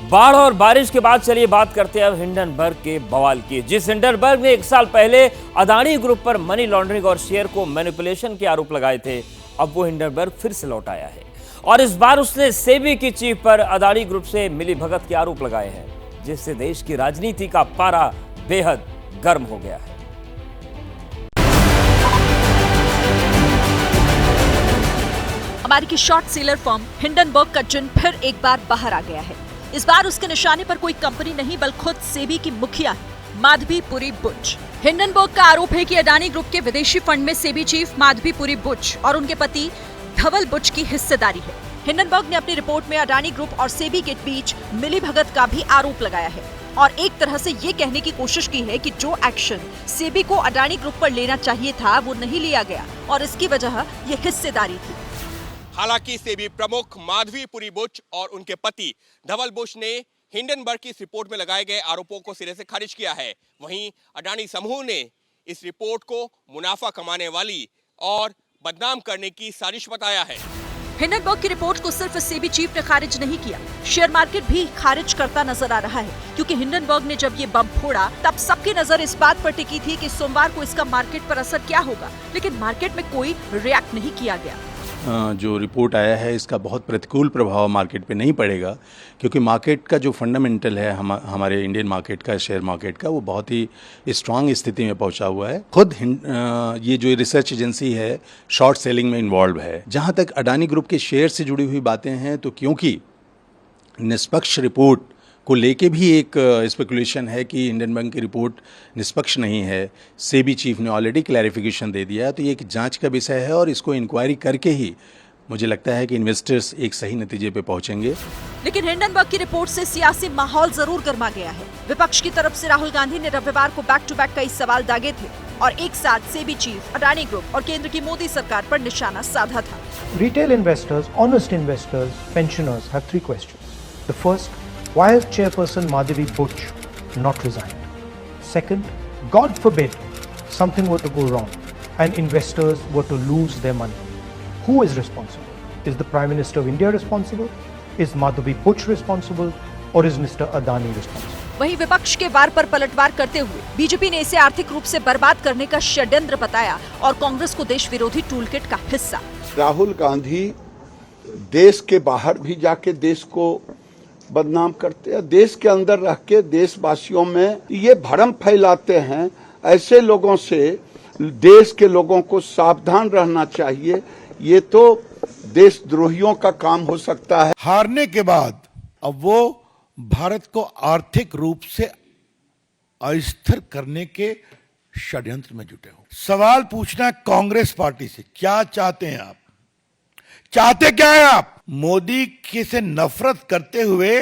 बाढ़ और बारिश के बाद चलिए बात करते हैं अब हिंडनबर्ग के बवाल की। जिस हिंडनबर्ग ने 1 साल पहले अदानी ग्रुप पर मनी लॉन्ड्रिंग और शेयर को मैनिपुलेशन के आरोप लगाए थे, अब वो हिंडनबर्ग फिर से लौट आया है और इस बार उसने सेबी की चीफ पर अदानी ग्रुप से मिलीभगत के आरोप लगाए हैं, जिससे देश की राजनीति का पारा बेहद गर्म हो गया है। अमेरिकी शॉर्ट सेलर फर्म हिंडनबर्ग का जिन फिर एक बार बाहर आ गया है। इस बार उसके निशाने पर कोई कंपनी नहीं बल्कि खुद सेबी की मुखिया है, माधवी पुरी बुच। हिंडनबर्ग का आरोप है कि अडानी ग्रुप के विदेशी फंड में सेबी चीफ माधवी पुरी बुच और उनके पति धवल बुच की हिस्सेदारी है। हिंडनबर्ग ने अपनी रिपोर्ट में अडानी ग्रुप और सेबी के बीच मिलीभगत का भी आरोप लगाया है और एक तरह से ये कहने की कोशिश की है कि जो एक्शन सेबी को अडानी ग्रुप पर लेना चाहिए था वो नहीं लिया गया और इसकी वजह ये हिस्सेदारी थी। हालांकि सेबी प्रमुख माधवी पुरी बुच और उनके पति धवल बुच ने हिंडनबर्ग की इस रिपोर्ट में लगाए गए आरोपों को सिरे से खारिज किया है। वहीं अडानी समूह ने इस रिपोर्ट को मुनाफा कमाने वाली और बदनाम करने की साजिश बताया है। हिंडनबर्ग की रिपोर्ट को सिर्फ सेबी चीफ ने खारिज नहीं किया, शेयर मार्केट भी खारिज करता नजर आ रहा है, क्योंकि हिंडनबर्ग ने जब ये बम फोड़ा तब सबकी नजर इस बात पर टिकी थी कि सोमवार को इसका मार्केट पर असर क्या होगा, लेकिन मार्केट में कोई रिएक्ट नहीं किया गया। जो रिपोर्ट आया है इसका बहुत प्रतिकूल प्रभाव मार्केट पे नहीं पड़ेगा, क्योंकि मार्केट का जो फंडामेंटल है हमारे इंडियन मार्केट का, शेयर मार्केट का, वो बहुत ही स्ट्रांग स्थिति में पहुंचा हुआ है। खुद ये जो रिसर्च एजेंसी है शॉर्ट सेलिंग में इन्वॉल्व है। जहां तक अडानी ग्रुप के शेयर से जुड़ी हुई बातें हैं, तो क्योंकि निष्पक्ष रिपोर्ट को लेके भी एक स्पेकुलेशन है कि हिंडनबर्ग की रिपोर्ट निष्पक्ष नहीं है, सेबी चीफ ने ऑलरेडी क्लैरिफिकेशन दे दिया है, तो ये एक जांच का विषय है और इसको इंक्वायरी करके ही मुझे लगता है कि इन्वेस्टर्स एक सही नतीजे पे पहुंचेंगे। लेकिन हिंडनबर्ग की रिपोर्ट से सियासी माहौल जरूर गर्मा गया है। विपक्ष की तरफ से राहुल गांधी ने रविवार को बैक टू बैक कई सवाल दागे थे और एक साथ सेबी चीफ, अडानी ग्रुप और केंद्र की मोदी सरकार पर निशाना साधा था। Retail investors, honest investors, pensioners have 3 questions. The first, why has Chairperson Madhavi Buch not resigned? Second, God forbid something were to go wrong and investors were to lose their money. Who is responsible? Is the Prime Minister of India responsible? Is Madhavi Buch responsible? Or is Mr. Adani responsible? वहीं विपक्ष के वार पर पलटवार करते हुए BJP ने इसे आर्थिक रूप से बर्बाद करने का षड्यंत्र बताया और कांग्रेस को देश विरोधी टूलकिट का हिस्सा। राहुल गांधी देश के बाहर भी जाके देश को बदनाम करते हैं, देश के अंदर रह के देशवासियों में ये भ्रम फैलाते हैं। ऐसे लोगों से देश के लोगों को सावधान रहना चाहिए, ये तो देशद्रोहियों का काम हो सकता है। हारने के बाद अब वो भारत को आर्थिक रूप से अस्थिर करने के षड्यंत्र में जुटे हो। सवाल पूछना कांग्रेस पार्टी से, क्या चाहते हैं आप? चाहते क्या है आप? मोदी के से नफरत करते हुए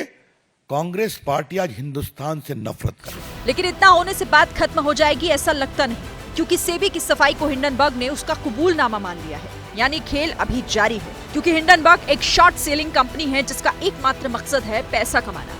कांग्रेस पार्टी आज हिंदुस्तान से नफरत कर रही है। लेकिन इतना होने से बात खत्म हो जाएगी ऐसा लगता नहीं, क्योंकि सेबी की सफाई को हिंडनबर्ग ने उसका कबूलनामा मान लिया है। यानी खेल अभी जारी है, क्योंकि हिंडनबर्ग एक शॉर्ट सेलिंग कंपनी है जिसका एकमात्र मकसद है पैसा कमाना।